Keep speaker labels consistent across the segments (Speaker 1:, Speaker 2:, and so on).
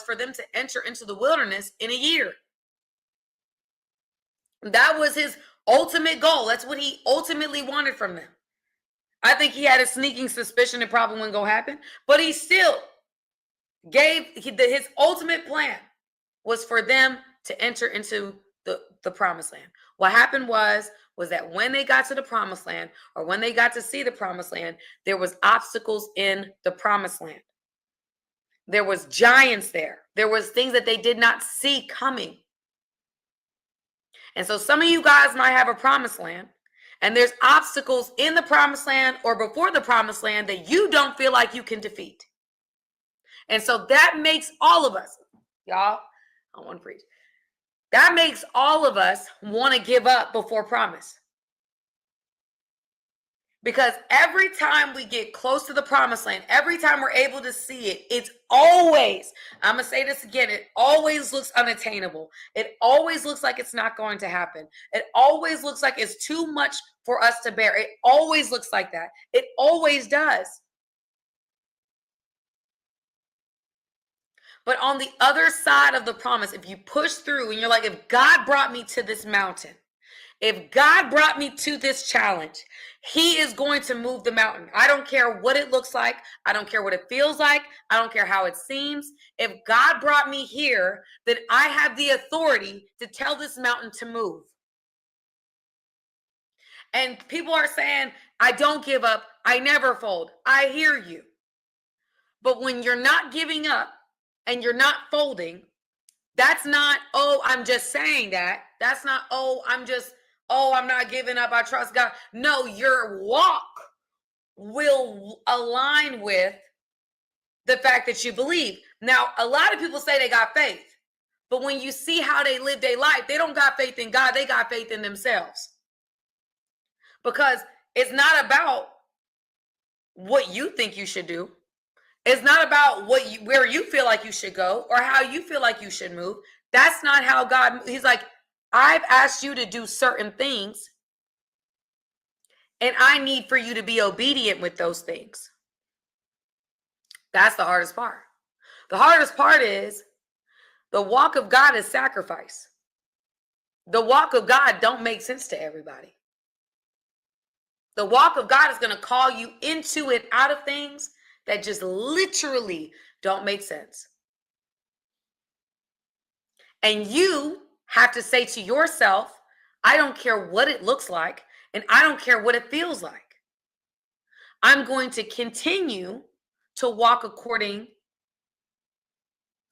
Speaker 1: was for them to enter into the wilderness in a year. That was his ultimate goal. That's what he ultimately wanted from them. I think he had a sneaking suspicion it probably wasn't going to happen, but he still gave his ultimate plan was for them to enter into the promised land. What happened was that when they got to the promised land, or when they got to see the promised land, there was obstacles in the promised land. There was giants there. There was things that they did not see coming. And so some of you guys might have a promised land, and there's obstacles in the promised land or before the promised land that you don't feel like you can defeat. And so that makes all of us, y'all, I don't want to preach. That makes all of us want to give up before promise. Because every time we get close to the promised land, every time we're able to see it, it's always, I'm going to say this again, it always looks unattainable. It always looks like it's not going to happen. It always looks like it's too much for us to bear. It always looks like that. It always does. But on the other side of the promise, if you push through and you're like, if God brought me to this mountain, if God brought me to this challenge, he is going to move the mountain. I don't care what it looks like. I don't care what it feels like. I don't care how it seems. If God brought me here, then I have the authority to tell this mountain to move. And people are saying, I don't give up. I never fold. I hear you. But when you're not giving up and you're not folding, that's not, oh, I'm just saying that. That's not, I'm not giving up. I trust God. No, your walk will align with the fact that you believe. Now, a lot of people say they got faith, but when you see how they live their life, they don't got faith in God. They got faith in themselves. Because it's not about what you think you should do. It's not about where you feel like you should go or how you feel like you should move. That's not how God, he's like, I've asked you to do certain things, and I need for you to be obedient with those things. That's the hardest part. The hardest part is the walk of God is sacrifice. The walk of God don't make sense to everybody. The walk of God is going to call you into and out of things that just literally don't make sense. And you have to say to yourself, I don't care what it looks like, and I don't care what it feels like. I'm going to continue to walk according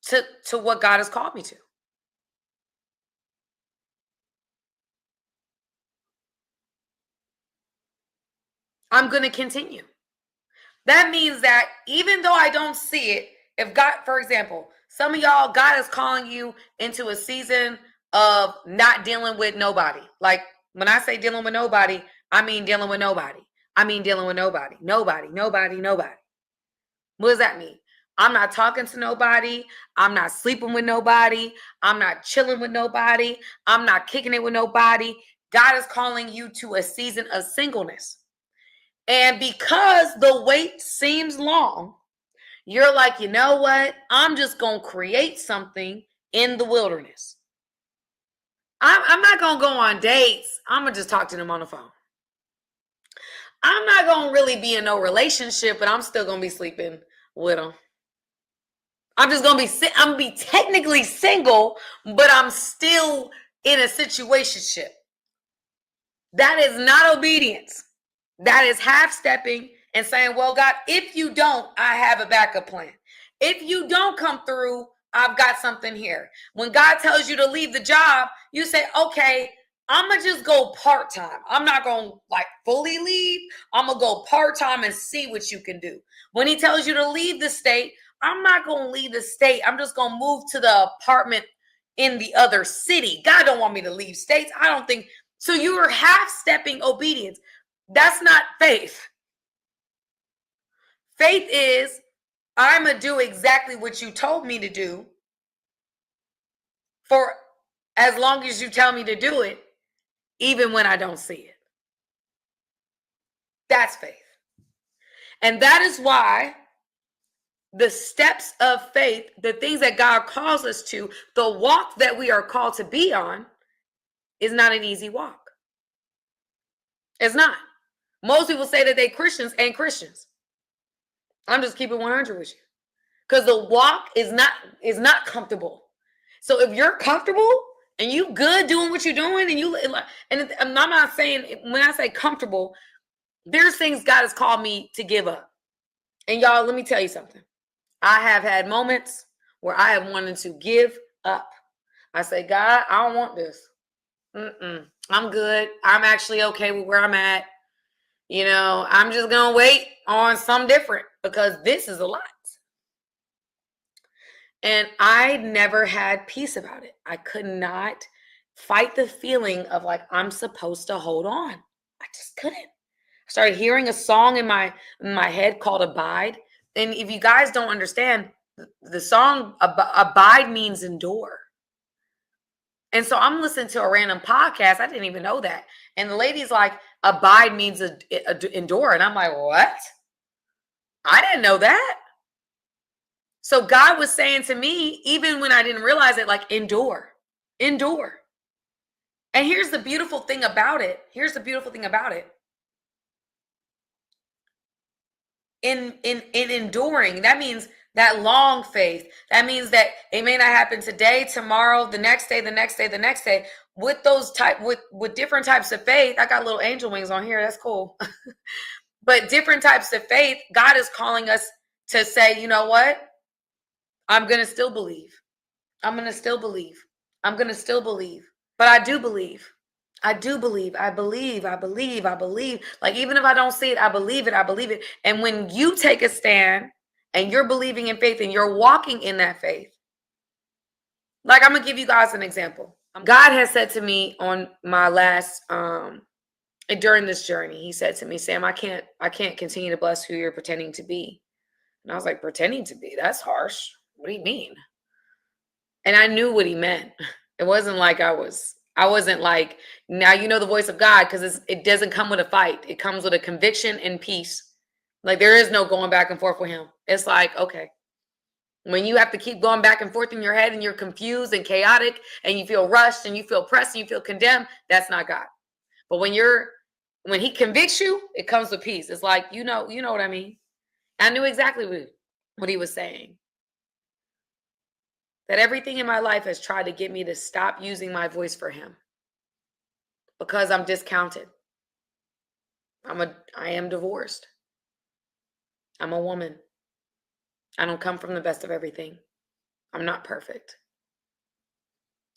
Speaker 1: to what God has called me to. I'm going to continue. That means that even though I don't see it, if God, for example, some of y'all, God is calling you into a season of not dealing with nobody. Like when I say dealing with nobody, I mean dealing with nobody. I mean dealing with nobody. Nobody. What does that mean? I'm not talking to nobody. I'm not sleeping with nobody. I'm not chilling with nobody. I'm not kicking it with nobody. God is calling you to a season of singleness. And because the wait seems long, you're like, you know what? I'm just going to create something in the wilderness. I'm not going to go on dates. I'm going to just talk to them on the phone. I'm not going to really be in no relationship, but I'm still going to be sleeping with them. I'm going to be technically single, but I'm still in a situationship. That is not obedience. That is half-stepping and saying, well, God, if you don't, I have a backup plan. If you don't come through, I've got something here. When God tells you to leave the job, you say, okay, I'm going to just go part-time. I'm not going to fully leave. I'm going to go part-time and see what you can do. When he tells you to leave the state, I'm not going to leave the state. I'm just going to move to the apartment in the other city. God don't want me to leave states. I don't think. So you are half-stepping obedience. That's not faith. Faith is, I'm going to do exactly what you told me to do for as long as you tell me to do it, even when I don't see it. That's faith. And that is why the steps of faith, the things that God calls us to, the walk that we are called to be on is not an easy walk. It's not. Most people say that they Christians ain't Christians. I'm just keeping 100 with you. Because the walk is not comfortable. So if you're comfortable and you good doing what you're doing, and I'm not saying, when I say comfortable, there's things God has called me to give up. And y'all, let me tell you something. I have had moments where I have wanted to give up. I say, God, I don't want this. I'm good. I'm actually okay with where I'm at. I'm just going to wait on something different because this is a lot. And I never had peace about it. I could not fight the feeling of like, I'm supposed to hold on. I just couldn't. I started hearing a song in my head called Abide. And if you guys don't understand, the song Abide means endure. And so I'm listening to a random podcast. I didn't even know that. And the lady's like, abide means endure. And I'm like, what? I didn't know that. So God was saying to me, even when I didn't realize it, like, endure. And here's the beautiful thing about it. In enduring, that means that long faith. That means that it may not happen today, tomorrow, the next day, the next day, the next day. With different types of faith, I got little angel wings on here. That's cool. But different types of faith, God is calling us to say, you know what? I'm going to still believe. I'm going to still believe. But I do believe. I believe. Like, even if I don't see it, I believe it. And when you take a stand and you're believing in faith and you're walking in that faith, like, I'm going to give you guys an example. God has said to me on my last, during this journey, he said to me, Sam, I can't continue to bless who you're pretending to be. And I was like, pretending to be? That's harsh. What do you mean? And I knew what he meant. It wasn't like I wasn't like, now you know the voice of God, because it doesn't come with a fight. It comes with a conviction and peace. Like, there is no going back and forth with him. It's like, okay. When you have to keep going back and forth in your head and you're confused and chaotic and you feel rushed and you feel pressed and you feel condemned, that's not God. But when he convicts you, it comes with peace. It's like, you know what I mean? I knew exactly what he was saying. That everything in my life has tried to get me to stop using my voice for him because I'm discounted. I am divorced. I'm a woman. I don't come from the best of everything. I'm not perfect.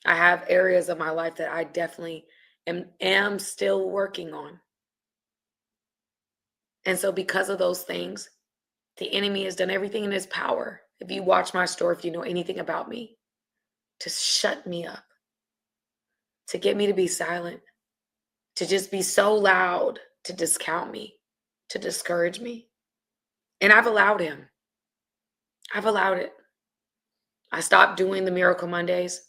Speaker 1: I have areas of my life that I definitely am still working on. And so because of those things, the enemy has done everything in his power. If you watch my story, if you know anything about me, to shut me up, to get me to be silent, to just be so loud, to discount me, to discourage me. And I've allowed him. I've allowed it. I stopped doing the Miracle Mondays.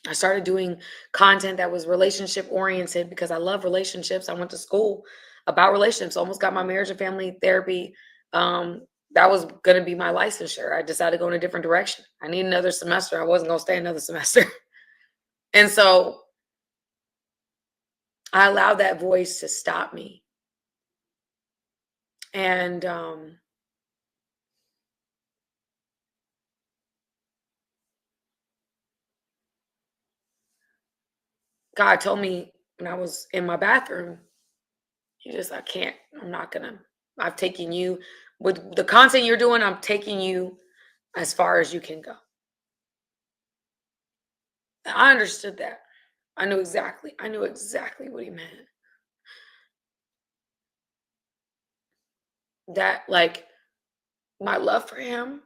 Speaker 1: I started doing content that was relationship oriented because I love relationships. I went to school about relationships, almost got my marriage and family therapy. That was going to be my licensure. I decided to go in a different direction. I need another semester. I wasn't going to stay another semester. And so I allowed that voice to stop me. And God told me when I was in my bathroom, I've taken you with the content you're doing. I'm taking you as far as you can go. I understood that. I knew exactly what he meant. That, like, my love for him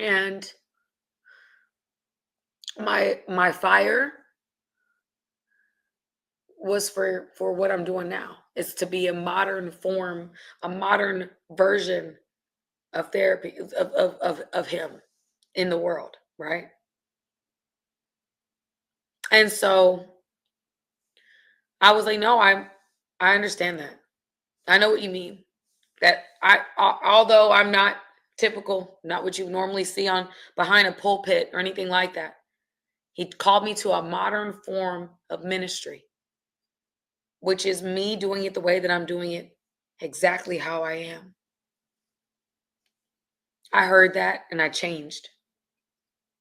Speaker 1: and my fire was for what I'm doing now. It's to be a modern form, a modern version of therapy of him in the world, right? And so I was like, no, I understand that. I know what you mean. that although I'm not typical, not what you normally see on behind a pulpit or anything like that, he called me to a modern form of ministry, which is me doing it the way that I'm doing it, exactly how I am. I heard that and I changed.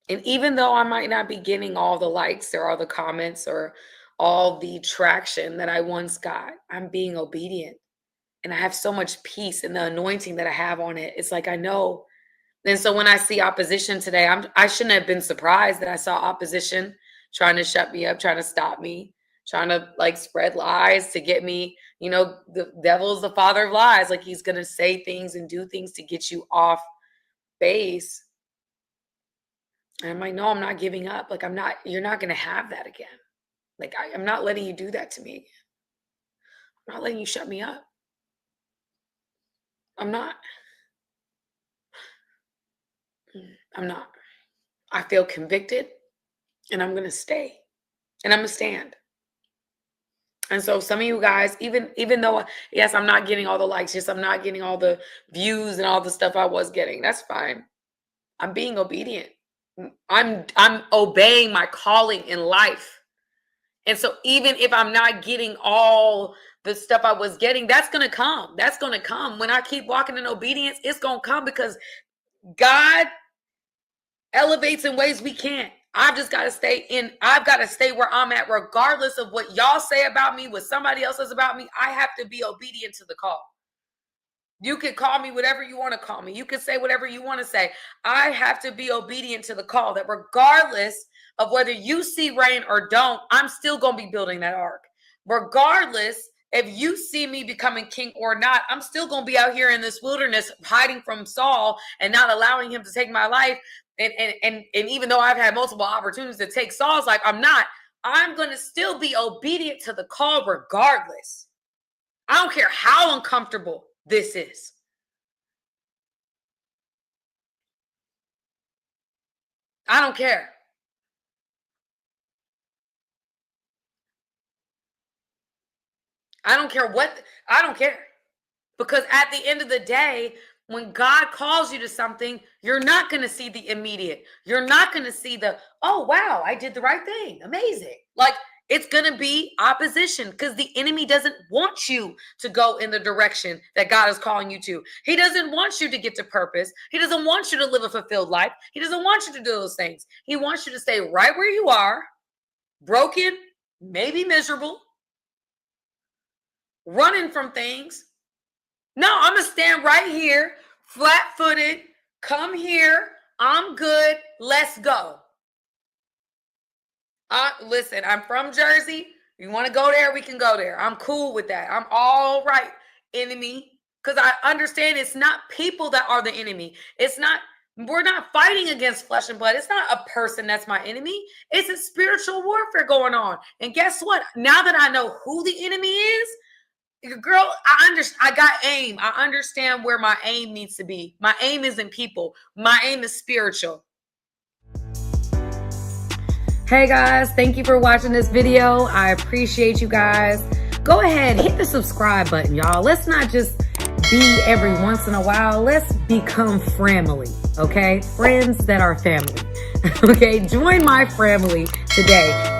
Speaker 1: And even though I might not be getting all the likes or all the comments or all the traction that I once got, I'm being obedient. And I have so much peace in the anointing that I have on it. It's like I know. And so when I see opposition today, I shouldn't have been surprised that I saw opposition trying to shut me up, trying to stop me, trying to like spread lies to get me, the devil's the father of lies. Like he's going to say things and do things to get you off base. And I'm like, no, I'm not giving up. Like you're not going to have that again. Like I'm not letting you do that to me again. I'm not letting you shut me up. I'm not. I feel convicted and I'm going to stay and I'm going to stand. And so some of you guys, even though, yes, I'm not getting all the likes, yes, I'm not getting all the views and all the stuff I was getting. That's fine. I'm being obedient. I'm obeying my calling in life. And so even if I'm not getting all the stuff I was getting, that's going to come. That's going to come. When I keep walking in obedience, it's going to come because God elevates in ways we can't. I've just got to I've got to stay where I'm at, regardless of what y'all say about me, what somebody else says about me. I have to be obedient to the call. You can call me whatever you want to call me. You can say whatever you want to say. I have to be obedient to the call, that regardless of whether you see rain or don't, I'm still going to be building that ark. Regardless if you see me becoming king or not, I'm still going to be out here in this wilderness hiding from Saul and not allowing him to take my life. And even though I've had multiple opportunities to take Saul's life, I'm going to still be obedient to the call regardless. I don't care how uncomfortable this is. I don't care. I don't care. Because at the end of the day, when God calls you to something, you're not going to see the immediate. You're not going to see oh, wow, I did the right thing. Amazing. Like, it's going to be opposition because the enemy doesn't want you to go in the direction that God is calling you to. He doesn't want you to get to purpose. He doesn't want you to live a fulfilled life. He doesn't want you to do those things. He wants you to stay right where you are, broken, maybe miserable, running from things. No, I'm going to stand right here, flat-footed, come here, I'm good, let's go. Listen, I'm from Jersey. You want to go there, we can go there. I'm cool with that. I'm all right, enemy, because I understand it's not people that are the enemy. We're not fighting against flesh and blood. It's not a person that's my enemy. It's a spiritual warfare going on. And guess what? Now that I know who the enemy is, girl, I got aim. I understand where my aim needs to be. My aim isn't people. My aim is spiritual. Hey guys, thank you for watching this video. I appreciate you guys. Go ahead, hit the subscribe button, y'all. Let's not just be every once in a while. Let's become family, okay? Friends that are family. Okay, join my family today.